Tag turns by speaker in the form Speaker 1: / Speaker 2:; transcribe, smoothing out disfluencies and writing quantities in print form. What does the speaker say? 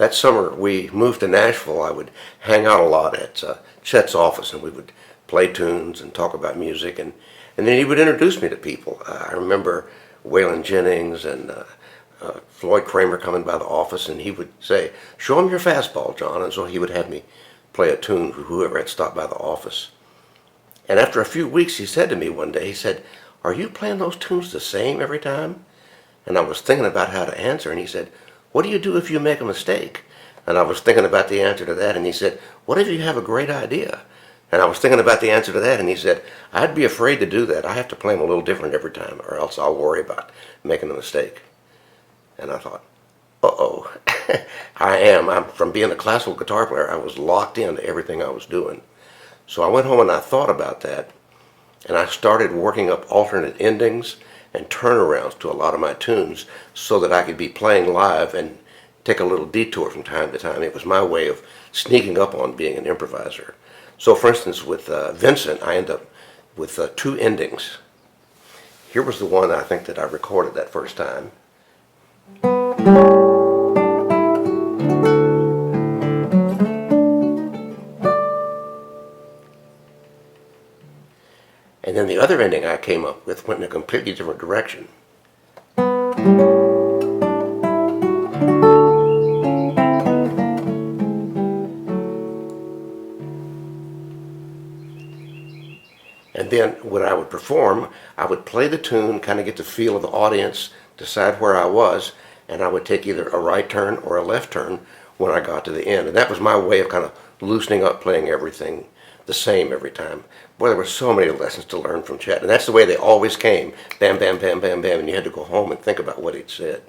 Speaker 1: that summer we moved to Nashville, I would hang out a lot at Chet's office, and we would play tunes and talk about music, and then he would introduce me to people. I remember Waylon Jennings and Floyd Kramer coming by the office, and he would say, "Show him your fastball, John," and so he would have me play a tune for whoever had stopped by the office. And after a few weeks, he said to me one day, he said, "Are you playing those tunes the same every time?" And I was thinking about how to answer, and he said, "What do you do if you make a mistake?" And I was thinking about the answer to that, and he said, "What if you have a great idea?" And I was thinking about the answer to that, and he said, "I'd be afraid to do that. I have to play them a little different every time, or else I'll worry about making a mistake." And I thought, uh-oh, I'm from being a classical guitar player, I was locked into everything I was doing. So I went home and I thought about that, and I started working up alternate endings and turnarounds to a lot of my tunes so that I could be playing live and take a little detour from time to time. It was my way of sneaking up on being an improviser. So for instance, with Vincent, I end up with two endings. Here was the one I think that I recorded that first time. And then the other ending I came up with went in a completely different direction. And then when I would perform, I would play the tune, kind of get the feel of the audience, decide where I was, and I would take either a right turn or a left turn when I got to the end. And that was my way of kind of loosening up, playing everything the same every time. Boy, there were so many lessons to learn from Chet. And that's the way they always came. Bam, bam, bam, bam, bam. And you had to go home and think about what he'd said.